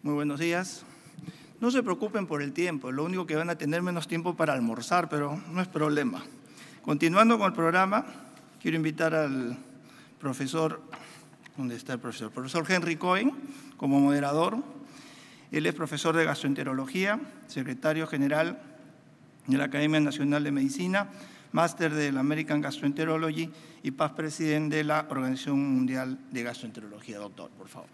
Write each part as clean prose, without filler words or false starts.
Muy buenos días. No se preocupen por el tiempo, lo único que van a tener menos tiempo para almorzar, pero no es problema. Continuando con el programa, quiero invitar al profesor, ¿dónde está el profesor? Profesor Henry Cohen, como moderador. Él es profesor de gastroenterología, secretario general de la Academia Nacional de Medicina, máster de la American Gastroenterology y past presidente de la Organización Mundial de Gastroenterología. Doctor, por favor.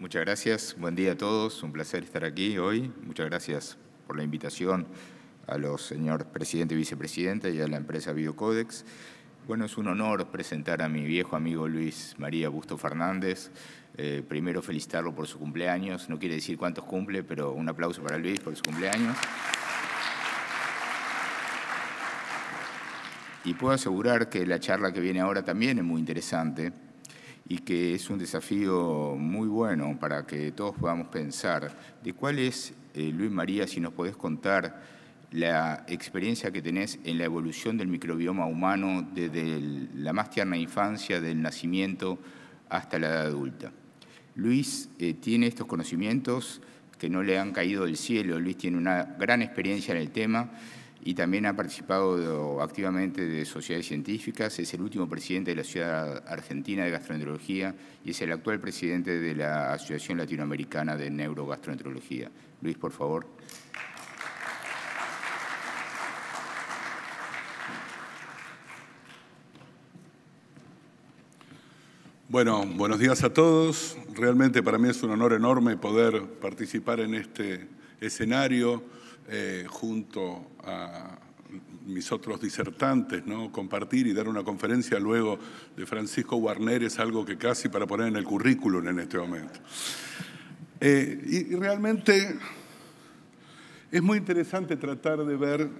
Muchas gracias, buen día a todos, un placer estar aquí hoy. Muchas gracias por la invitación a los señores presidente y vicepresidenta y a la empresa Biocodex. Bueno, es un honor presentar a mi viejo amigo Luis María Busto Fernández. Primero felicitarlo por su cumpleaños, no quiere decir cuántos cumple, pero un aplauso para Luis por su cumpleaños. Y puedo asegurar que la charla que viene ahora también es muy interesante y que es un desafío muy bueno para que todos podamos pensar de cuál es, Luis María, si nos podés contar la experiencia que tenés en la evolución del microbioma humano desde la más tierna infancia, del nacimiento hasta la edad adulta. Luis tiene estos conocimientos que no le han caído del cielo. Luis tiene una gran experiencia en el tema y también ha participado activamente de sociedades científicas. Es el último presidente de la Sociedad Argentina de Gastroenterología y es el actual presidente de la Asociación Latinoamericana de Neurogastroenterología. Luis, por favor. Bueno, buenos días a todos. Realmente para mí es un honor enorme poder participar en este escenario junto a mis otros disertantes, ¿no? Compartir y dar una conferencia luego de Francisco Warner es algo que casi para poner en el currículum en este momento. Y realmente es muy interesante tratar de ver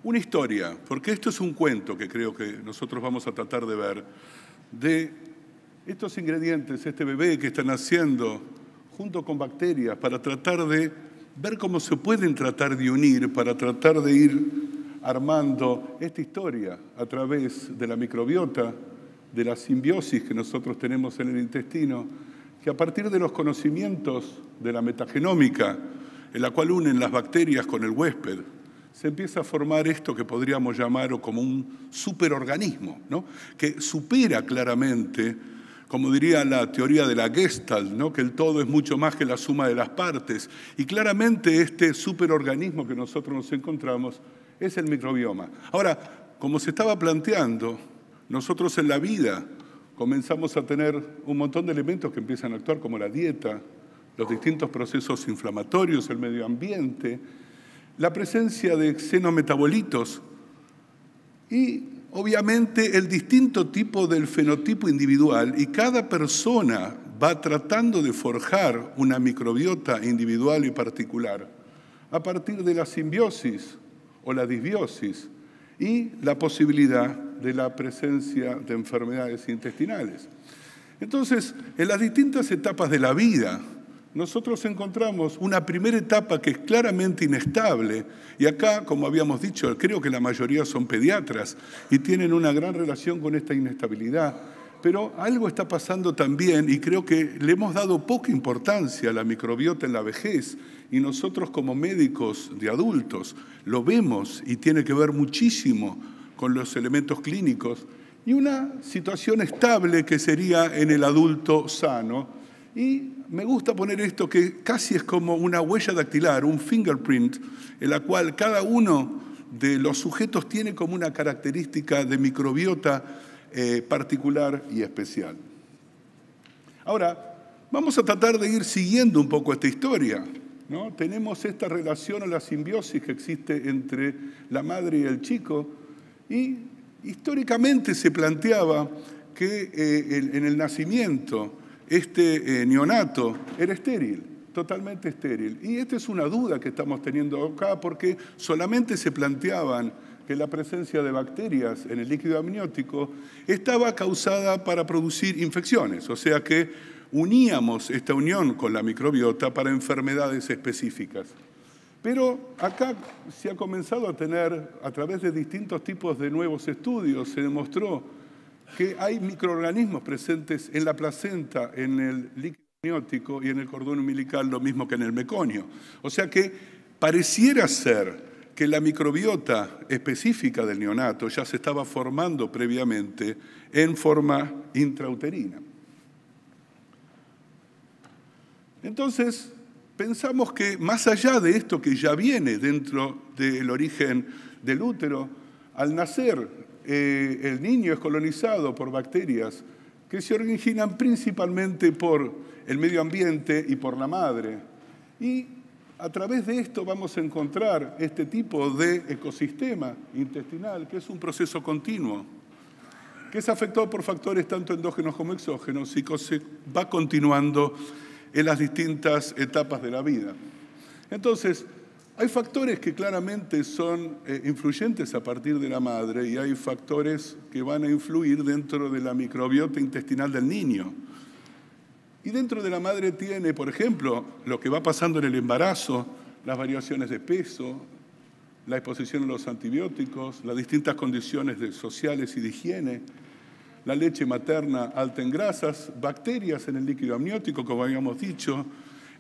una historia, porque esto es un cuento que creo que nosotros vamos a tratar de ver, de estos ingredientes, este bebé que está naciendo junto con bacterias para tratar de ver cómo se pueden tratar de unir, para tratar de ir armando esta historia a través de la microbiota, de la simbiosis que nosotros tenemos en el intestino, que a partir de los conocimientos de la metagenómica, en la cual unen las bacterias con el huésped, se empieza a formar esto que podríamos llamar como un superorganismo, ¿no? Que supera claramente, como diría la teoría de la Gestalt, ¿no? Que el todo es mucho más que la suma de las partes. Y claramente este superorganismo que nosotros nos encontramos es el microbioma. Ahora, como se estaba planteando, nosotros en la vida comenzamos a tener un montón de elementos que empiezan a actuar, como la dieta, los distintos procesos inflamatorios, el medio ambiente, la presencia de xenometabolitos y obviamente el distinto tipo del fenotipo individual, y cada persona va tratando de forjar una microbiota individual y particular a partir de la simbiosis o la disbiosis y la posibilidad de la presencia de enfermedades intestinales. Entonces, en las distintas etapas de la vida, nosotros encontramos una primera etapa que es claramente inestable, y acá, como habíamos dicho, creo que la mayoría son pediatras y tienen una gran relación con esta inestabilidad, pero algo está pasando también y creo que le hemos dado poca importancia a la microbiota en la vejez y nosotros como médicos de adultos lo vemos y tiene que ver muchísimo con los elementos clínicos y una situación estable que sería en el adulto sano. Y me gusta poner esto que casi es como una huella dactilar, un fingerprint, en la cual cada uno de los sujetos tiene como una característica de microbiota particular y especial. Ahora, vamos a tratar de ir siguiendo un poco esta historia, ¿no? Tenemos esta relación o la simbiosis que existe entre la madre y el chico y históricamente se planteaba que en el nacimiento este neonato era estéril, totalmente estéril. Y esta es una duda que estamos teniendo acá porque solamente se planteaban que la presencia de bacterias en el líquido amniótico estaba causada para producir infecciones, o sea que uníamos esta unión con la microbiota para enfermedades específicas. Pero acá se ha comenzado a tener, a través de distintos tipos de nuevos estudios, se demostró que hay microorganismos presentes en la placenta, en el líquido amniótico y en el cordón umbilical, lo mismo que en el meconio. O sea que pareciera ser que la microbiota específica del neonato ya se estaba formando previamente en forma intrauterina. Entonces, pensamos que más allá de esto que ya viene dentro del origen del útero, al nacer el niño es colonizado por bacterias que se originan principalmente por el medio ambiente y por la madre. Y a través de esto vamos a encontrar este tipo de ecosistema intestinal, que es un proceso continuo, que es afectado por factores tanto endógenos como exógenos y que se va continuando en las distintas etapas de la vida. Entonces, hay factores que claramente son influyentes a partir de la madre y hay factores que van a influir dentro de la microbiota intestinal del niño. Y dentro de la madre tiene, por ejemplo, lo que va pasando en el embarazo, las variaciones de peso, la exposición a los antibióticos, las distintas condiciones sociales y de higiene, la leche materna alta en grasas, bacterias en el líquido amniótico, como habíamos dicho,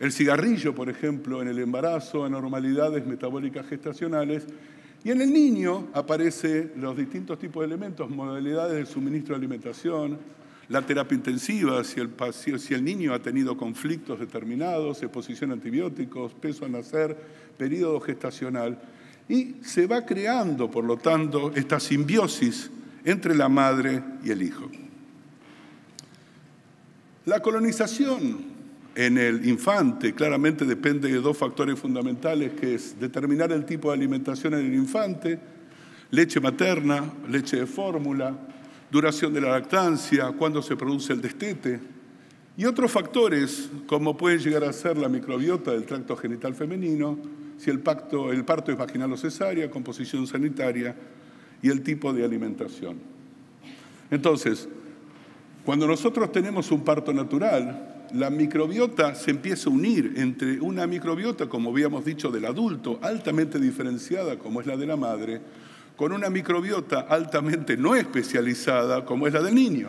el cigarrillo, por ejemplo, en el embarazo, anormalidades metabólicas gestacionales, y en el niño aparecen los distintos tipos de elementos, modalidades de suministro de alimentación, la terapia intensiva, si el niño ha tenido conflictos determinados, exposición a antibióticos, peso al nacer, periodo gestacional, y se va creando, por lo tanto, esta simbiosis entre la madre y el hijo. La colonización en el infante claramente depende de dos factores fundamentales, que es determinar el tipo de alimentación en el infante, leche materna, leche de fórmula, duración de la lactancia, cuándo se produce el destete, y otros factores como pueden llegar a ser la microbiota del tracto genital femenino, si el parto es vaginal o cesárea, composición sanitaria y el tipo de alimentación. Entonces, cuando nosotros tenemos un parto natural, la microbiota se empieza a unir entre una microbiota, como habíamos dicho, del adulto, altamente diferenciada, como es la de la madre, con una microbiota altamente no especializada, como es la del niño.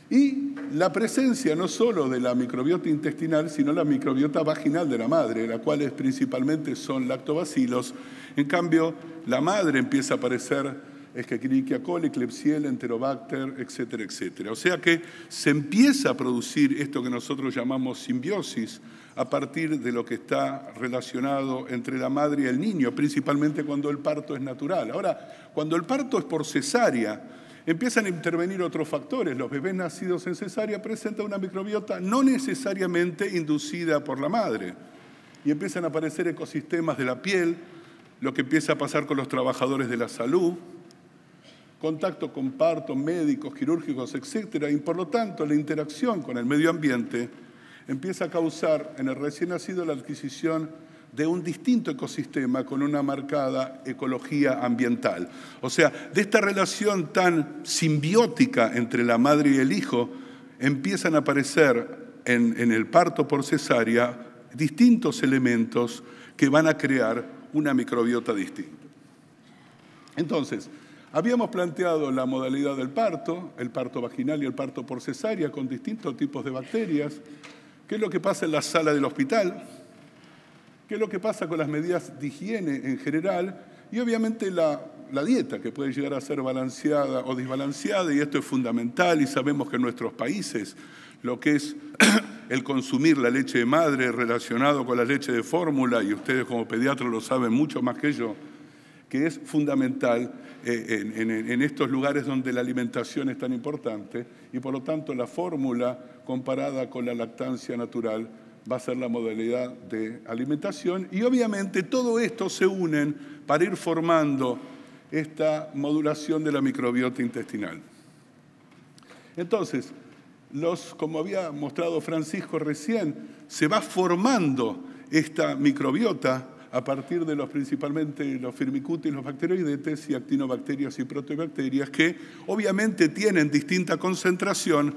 Y la presencia no solo de la microbiota intestinal, sino la microbiota vaginal de la madre, la cual principalmente son lactobacilos. En cambio, la madre empieza a aparecer Escherichia coli, Klebsiella, Enterobacter, etcétera, etcétera. O sea que se empieza a producir esto que nosotros llamamos simbiosis a partir de lo que está relacionado entre la madre y el niño, principalmente cuando el parto es natural. Ahora, cuando el parto es por cesárea, empiezan a intervenir otros factores. Los bebés nacidos en cesárea presentan una microbiota no necesariamente inducida por la madre. Y empiezan a aparecer ecosistemas de la piel, lo que empieza a pasar con los trabajadores de la salud, contacto con partos, médicos, quirúrgicos, etcétera, y por lo tanto la interacción con el medio ambiente empieza a causar en el recién nacido la adquisición de un distinto ecosistema con una marcada ecología ambiental. O sea, de esta relación tan simbiótica entre la madre y el hijo, empiezan a aparecer en el parto por cesárea distintos elementos que van a crear una microbiota distinta. Entonces, habíamos planteado la modalidad del parto, el parto vaginal y el parto por cesárea con distintos tipos de bacterias, qué es lo que pasa en la sala del hospital, qué es lo que pasa con las medidas de higiene en general y obviamente la dieta, que puede llegar a ser balanceada o desbalanceada, y esto es fundamental y sabemos que en nuestros países lo que es el consumir la leche de madre relacionado con la leche de fórmula, y ustedes como pediatras lo saben mucho más que yo, que es fundamental en estos lugares donde la alimentación es tan importante y por lo tanto la fórmula comparada con la lactancia natural va a ser la modalidad de alimentación y obviamente todo esto se unen para ir formando esta modulación de la microbiota intestinal. Entonces, como había mostrado Francisco recién, se va formando esta microbiota a partir de principalmente los firmicutes, los bacteroidetes y actinobacterias y proteobacterias que obviamente tienen distinta concentración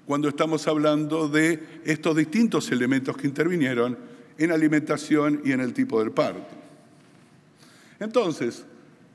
cuando estamos hablando de estos distintos elementos que intervinieron en alimentación y en el tipo del parto. Entonces,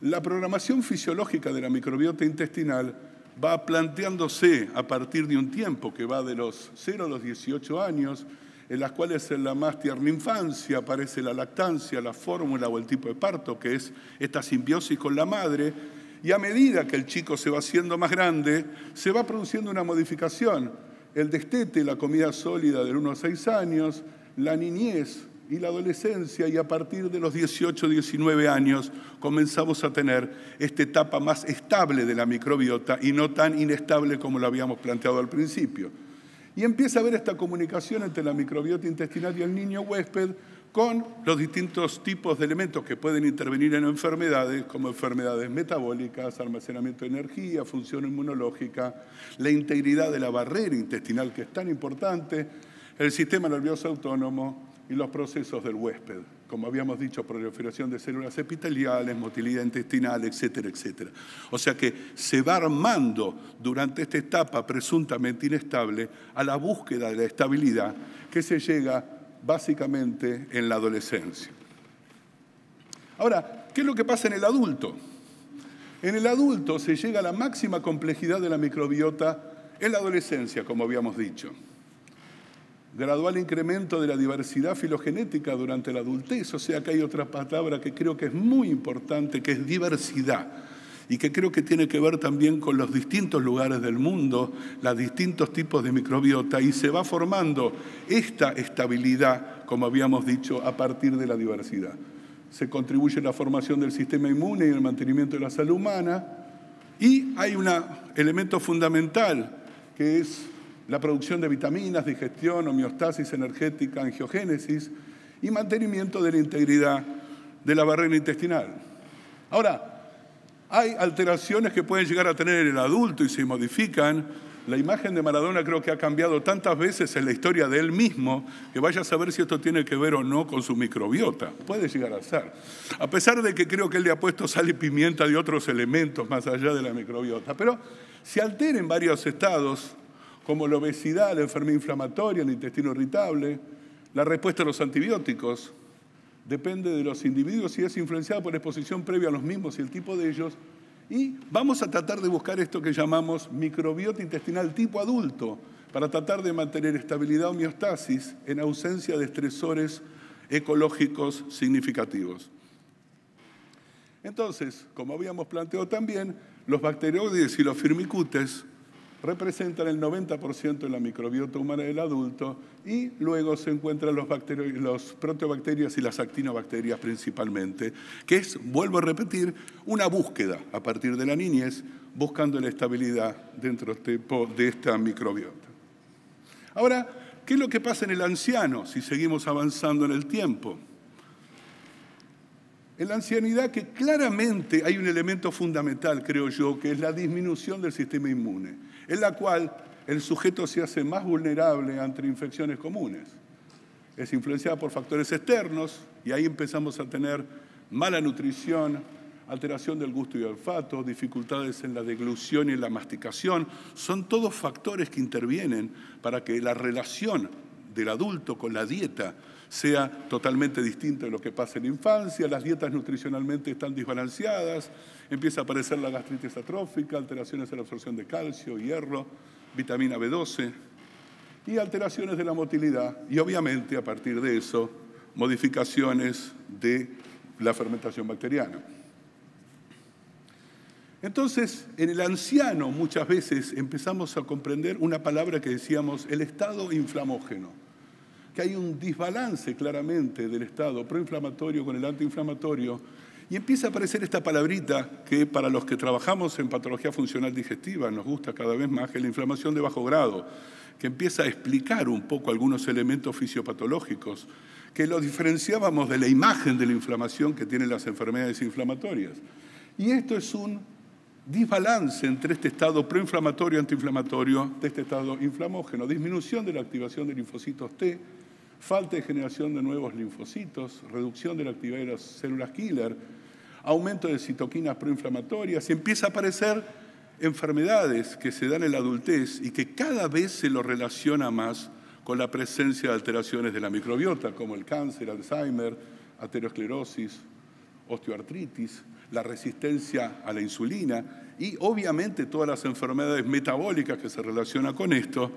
la programación fisiológica de la microbiota intestinal va planteándose a partir de un tiempo que va de los 0 a los 18 años, en las cuales en la más tierna infancia aparece la lactancia, la fórmula o el tipo de parto, que es esta simbiosis con la madre, y a medida que el chico se va haciendo más grande, se va produciendo una modificación. El destete, la comida sólida del 1 a 6 años, la niñez y la adolescencia, y a partir de los 18, 19 años comenzamos a tener esta etapa más estable de la microbiota y no tan inestable como lo habíamos planteado al principio. Y empieza a haber esta comunicación entre la microbiota intestinal y el niño huésped con los distintos tipos de elementos que pueden intervenir en enfermedades, como enfermedades metabólicas, almacenamiento de energía, función inmunológica, la integridad de la barrera intestinal, que es tan importante, el sistema nervioso autónomo y los procesos del huésped, como habíamos dicho, proliferación de células epiteliales, motilidad intestinal, etcétera, etcétera. O sea que se va armando durante esta etapa presuntamente inestable a la búsqueda de la estabilidad que se llega básicamente en la adolescencia. Ahora, ¿qué es lo que pasa en el adulto? En el adulto se llega a la máxima complejidad de la microbiota en la adolescencia, como habíamos dicho. Gradual incremento de la diversidad filogenética durante la adultez, o sea que hay otra palabra que creo que es muy importante, que es diversidad, y que creo que tiene que ver también con los distintos lugares del mundo, los distintos tipos de microbiota, y se va formando esta estabilidad, como habíamos dicho, a partir de la diversidad. Se contribuye a la formación del sistema inmune y el mantenimiento de la salud humana, y hay un elemento fundamental, que es la producción de vitaminas, digestión, homeostasis energética, angiogénesis y mantenimiento de la integridad de la barrera intestinal. Ahora, hay alteraciones que pueden llegar a tener el adulto y se modifican. La imagen de Maradona creo que ha cambiado tantas veces en la historia de él mismo que vaya a saber si esto tiene que ver o no con su microbiota. Puede llegar a ser. A pesar de que creo que él le ha puesto sal y pimienta de otros elementos más allá de la microbiota. Pero se altera en varios estados, como la obesidad, la enfermedad inflamatoria, el intestino irritable, la respuesta a los antibióticos, depende de los individuos si es influenciada por la exposición previa a los mismos y el tipo de ellos. Y vamos a tratar de buscar esto que llamamos microbiota intestinal tipo adulto, para tratar de mantener estabilidad o homeostasis en ausencia de estresores ecológicos significativos. Entonces, como habíamos planteado también, los bacteroides y los firmicutes representan el 90% de la microbiota humana del adulto, y luego se encuentran los proteobacterias y las actinobacterias principalmente, que es, vuelvo a repetir, una búsqueda a partir de la niñez, buscando la estabilidad dentro de esta microbiota. Ahora, ¿qué es lo que pasa en el anciano si seguimos avanzando en el tiempo? En la ancianidad, que claramente hay un elemento fundamental, creo yo, que es la disminución del sistema inmune, en la cual el sujeto se hace más vulnerable ante infecciones comunes. Es influenciada por factores externos y ahí empezamos a tener mala nutrición, alteración del gusto y olfato, dificultades en la deglución y en la masticación. Son todos factores que intervienen para que la relación del adulto con la dieta sea totalmente distinta de lo que pasa en la infancia. Las dietas nutricionalmente están desbalanceadas, empieza a aparecer la gastritis atrófica, alteraciones en la absorción de calcio, hierro, vitamina B12 y alteraciones de la motilidad y obviamente a partir de eso modificaciones de la fermentación bacteriana. Entonces, en el anciano muchas veces empezamos a comprender una palabra que decíamos, el estado inflamógeno, que hay un desbalance claramente del estado proinflamatorio con el antiinflamatorio, y empieza a aparecer esta palabrita que para los que trabajamos en patología funcional digestiva nos gusta cada vez más, que es la inflamación de bajo grado, que empieza a explicar un poco algunos elementos fisiopatológicos, que los diferenciábamos de la imagen de la inflamación que tienen las enfermedades inflamatorias. Y esto es un desbalance entre este estado proinflamatorio y antiinflamatorio de este estado inflamógeno, disminución de la activación de linfocitos T, falta de generación de nuevos linfocitos, reducción de la actividad de las células killer, aumento de citoquinas proinflamatorias, y empieza a aparecer enfermedades que se dan en la adultez y que cada vez se lo relaciona más con la presencia de alteraciones de la microbiota, como el cáncer, Alzheimer, aterosclerosis, osteoartritis, la resistencia a la insulina y obviamente todas las enfermedades metabólicas que se relacionan con esto,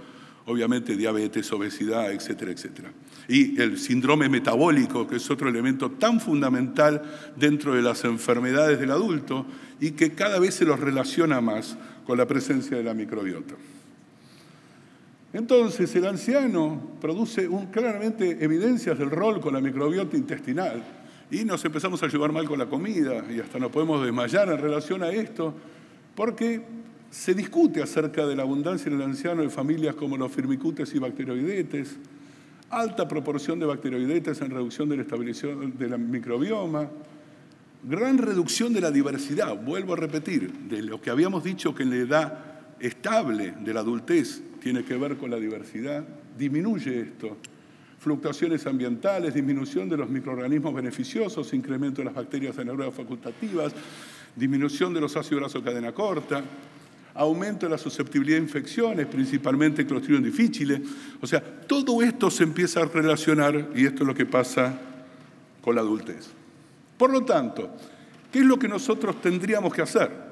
obviamente diabetes, obesidad, etcétera, etcétera. Y el síndrome metabólico, que es otro elemento tan fundamental dentro de las enfermedades del adulto y que cada vez se los relaciona más con la presencia de la microbiota. Entonces, el anciano produce claramente evidencias del rol con la microbiota intestinal y nos empezamos a llevar mal con la comida y hasta nos podemos desmayar en relación a esto porque se discute acerca de la abundancia en el anciano de familias como los firmicutes y bacteroidetes, alta proporción de bacteroidetes en reducción de la estabilización del microbioma, gran reducción de la diversidad, vuelvo a repetir, de lo que habíamos dicho que en la edad estable de la adultez tiene que ver con la diversidad, disminuye esto. Fluctuaciones ambientales, disminución de los microorganismos beneficiosos, incremento de las bacterias anaerobias facultativas, disminución de los ácidos grasos cadena corta, aumento de la susceptibilidad a infecciones, principalmente Clostridium difficile. O sea, todo esto se empieza a relacionar y esto es lo que pasa con la adultez. Por lo tanto, ¿qué es lo que nosotros tendríamos que hacer?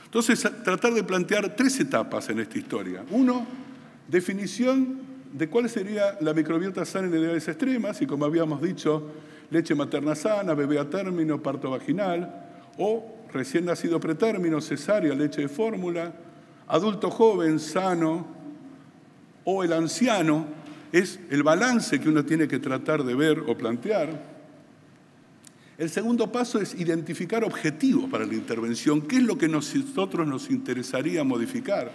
Entonces, tratar de plantear 3 etapas en esta historia. 1, definición de cuál sería la microbiota sana en edades extremas y, como habíamos dicho, leche materna sana, bebé a término, parto vaginal, o recién nacido pretérmino, cesárea, leche de fórmula, adulto joven, sano, o el anciano, es el balance que uno tiene que tratar de ver o plantear. El segundo paso es identificar objetivos para la intervención. ¿Qué es lo que nosotros nos interesaría modificar?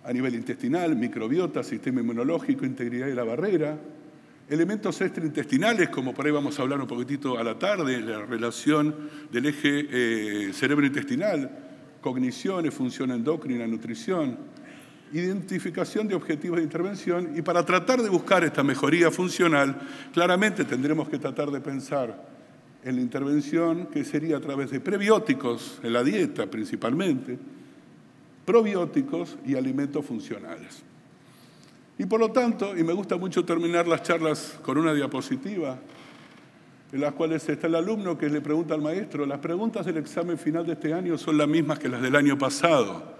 A nivel intestinal, microbiota, sistema inmunológico, integridad de la barrera. Elementos extraintestinales, como por ahí vamos a hablar un poquitito a la tarde, la relación del eje cerebro-intestinal, cogniciones, función endocrina, nutrición, identificación de objetivos de intervención. Y para tratar de buscar esta mejoría funcional, claramente tendremos que tratar de pensar en la intervención que sería a través de prebióticos, en la dieta principalmente, probióticos y alimentos funcionales. Y por lo tanto, y me gusta mucho terminar las charlas con una diapositiva, en las cuales está el alumno que le pregunta al maestro, las preguntas del examen final de este año son las mismas que las del año pasado.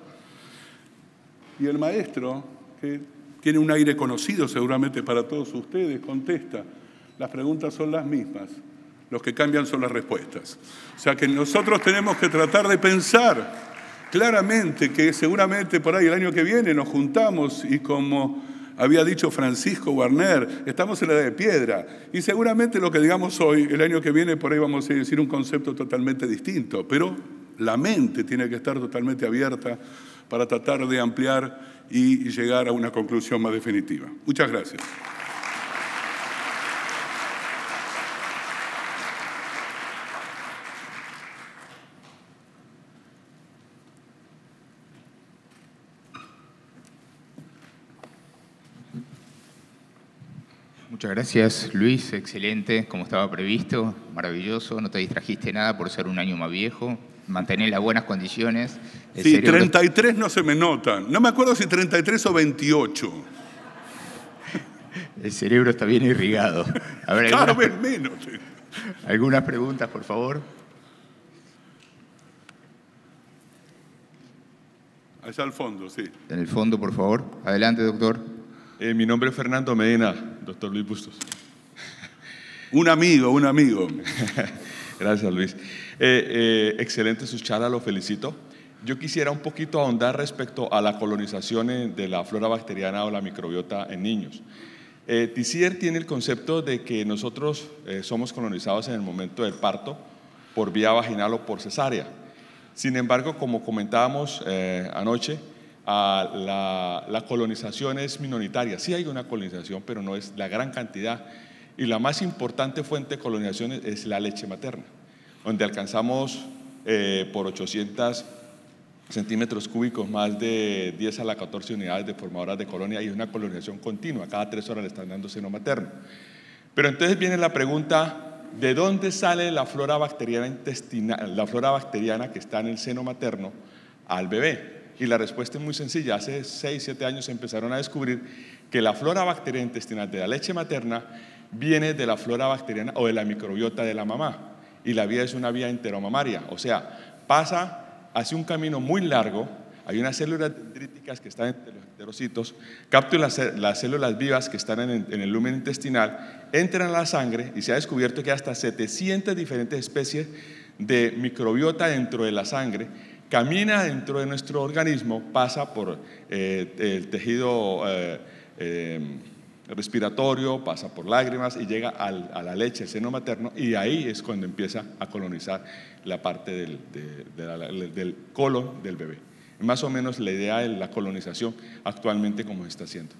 Y el maestro, que tiene un aire conocido seguramente para todos ustedes, contesta, las preguntas son las mismas, los que cambian son las respuestas. O sea que nosotros tenemos que tratar de pensar claramente que seguramente por ahí el año que viene nos juntamos y como había dicho Francisco Warner, estamos en la edad de piedra y seguramente lo que digamos hoy, el año que viene por ahí vamos a decir un concepto totalmente distinto, pero la mente tiene que estar totalmente abierta para tratar de ampliar y llegar a una conclusión más definitiva. Muchas gracias. Muchas gracias, Luis. Excelente, como estaba previsto. Maravilloso. No te distrajiste nada por ser un año más viejo. Mantener las buenas condiciones. Sí, 33 no se me notan. No me acuerdo si 33 o 28. El cerebro está bien irrigado. A ver, cada vez menos. ¿Algunas preguntas, por favor? Allá al fondo, sí. En el fondo, por favor. Adelante, doctor. Mi nombre es Fernando Medina, doctor Luis Bustos. Un amigo, un amigo. Gracias, Luis. Excelente su charla, lo felicito. Yo quisiera un poquito ahondar respecto a la colonización de la flora bacteriana o la microbiota en niños. Tessier tiene el concepto de que nosotros somos colonizados en el momento del parto por vía vaginal o por cesárea. Sin embargo, como comentábamos anoche, la colonización es minoritaria. Sí hay una colonización, pero no es la gran cantidad. Y la más importante fuente de colonización es la leche materna, donde alcanzamos por 800 centímetros cúbicos más de 10 a la 14 unidades de formadoras de colonia y es una colonización continua. Cada 3 horas le están dando seno materno. Pero entonces viene la pregunta, ¿de dónde sale la flora bacteriana intestinal, la flora bacteriana que está en el seno materno al bebé? Y la respuesta es muy sencilla. Hace 6, 7 años empezaron a descubrir que la flora bacteriana intestinal de la leche materna viene de la flora bacteriana o de la microbiota de la mamá. Y la vía es una vía enteromamaria, o sea, hace un camino muy largo. Hay unas células dendríticas que están entre los enterocitos, captan las células vivas que están en el lumen intestinal, entran a la sangre y se ha descubierto que hay hasta 700 diferentes especies de microbiota dentro de la sangre, camina dentro de nuestro organismo, pasa por el tejido respiratorio, pasa por lágrimas y llega a la leche, el seno materno, y ahí es cuando empieza a colonizar la parte del colon del bebé. Más o menos la idea de la colonización actualmente como se está haciendo.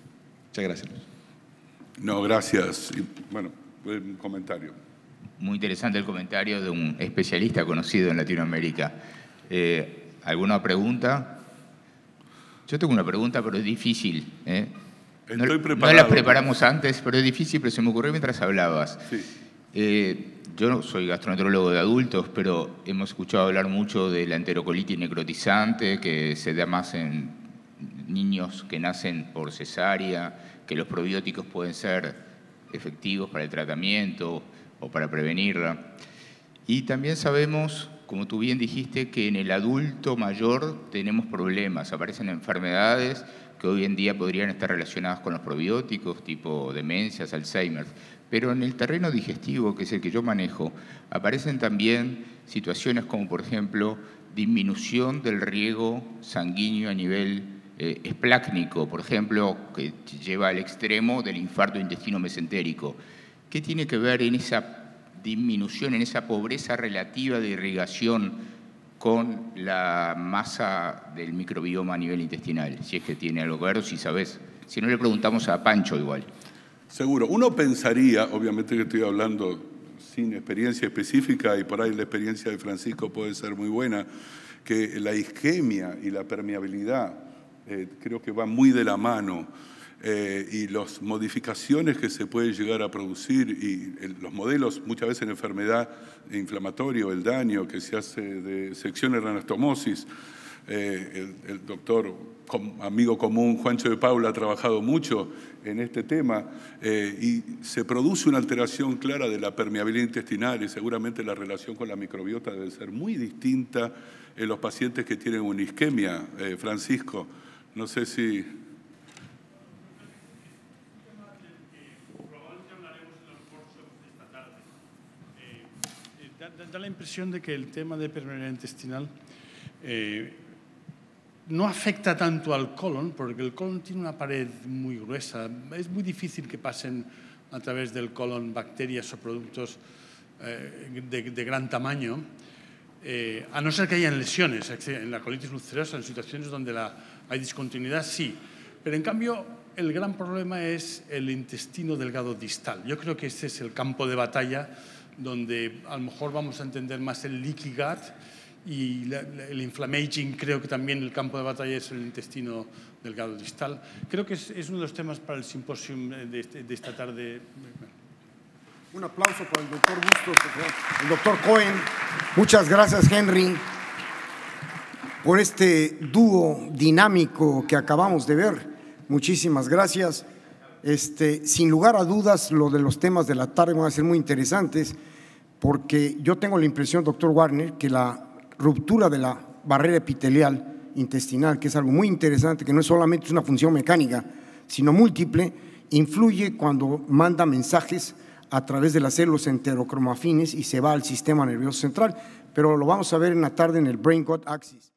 Muchas gracias. No, gracias. Y, bueno, un comentario. Muy interesante el comentario de un especialista conocido en Latinoamérica. ¿Alguna pregunta? Yo tengo una pregunta, pero es difícil. Estoy preparado. No la preparamos antes, pero es difícil, pero se me ocurrió mientras hablabas. Sí. Yo no soy gastroenterólogo de adultos, pero hemos escuchado hablar mucho de la enterocolitis necrotizante, que se da más en niños que nacen por cesárea, que los probióticos pueden ser efectivos para el tratamiento o para prevenirla. Y también sabemos, como tú bien dijiste, que en el adulto mayor tenemos problemas, aparecen enfermedades que hoy en día podrían estar relacionadas con los probióticos, tipo demencias, Alzheimer. Pero en el terreno digestivo, que es el que yo manejo, aparecen también situaciones como, por ejemplo, disminución del riego sanguíneo a nivel esplácnico, por ejemplo, que lleva al extremo del infarto intestino mesentérico. ¿Qué tiene que ver en esa disminución, en esa pobreza relativa de irrigación con la masa del microbioma a nivel intestinal? Si es que tiene algo que ver o si sabes. Si no, le preguntamos a Pancho igual. Seguro. Uno pensaría, obviamente que estoy hablando sin experiencia específica y por ahí la experiencia de Francisco puede ser muy buena, que la isquemia y la permeabilidad creo que van muy de la mano y las modificaciones que se pueden llegar a producir y los modelos, muchas veces en enfermedad inflamatoria, el daño que se hace de sección anastomosis. El doctor, amigo común, Juancho de Paula, ha trabajado mucho en este tema y se produce una alteración clara de la permeabilidad intestinal y seguramente la relación con la microbiota debe ser muy distinta en los pacientes que tienen una isquemia. Francisco, no sé si... Da la impresión de que el tema de permeabilidad intestinal no afecta tanto al colon, porque el colon tiene una pared muy gruesa. Es muy difícil que pasen a través del colon bacterias o productos de gran tamaño, a no ser que hayan lesiones. En la colitis ulcerosa, en situaciones donde hay discontinuidad, sí. Pero en cambio, el gran problema es el intestino delgado distal. Yo creo que este es el campo de batalla donde a lo mejor vamos a entender más el leaky gut y el inflammaging. Creo que también el campo de batalla es el intestino delgado distal. Creo que es uno de los temas para el simposium de esta tarde. Un aplauso para el doctor Bustos, el doctor Cohen. Muchas gracias, Henry, por este dúo dinámico que acabamos de ver. Muchísimas gracias. Sin lugar a dudas, lo de los temas de la tarde van a ser muy interesantes, porque yo tengo la impresión, doctor Warner, que la ruptura de la barrera epitelial intestinal, que es algo muy interesante, que no es solamente una función mecánica, sino múltiple, influye cuando manda mensajes a través de las células enterocromafines y se va al sistema nervioso central. Pero lo vamos a ver en la tarde en el Brain Gut Axis.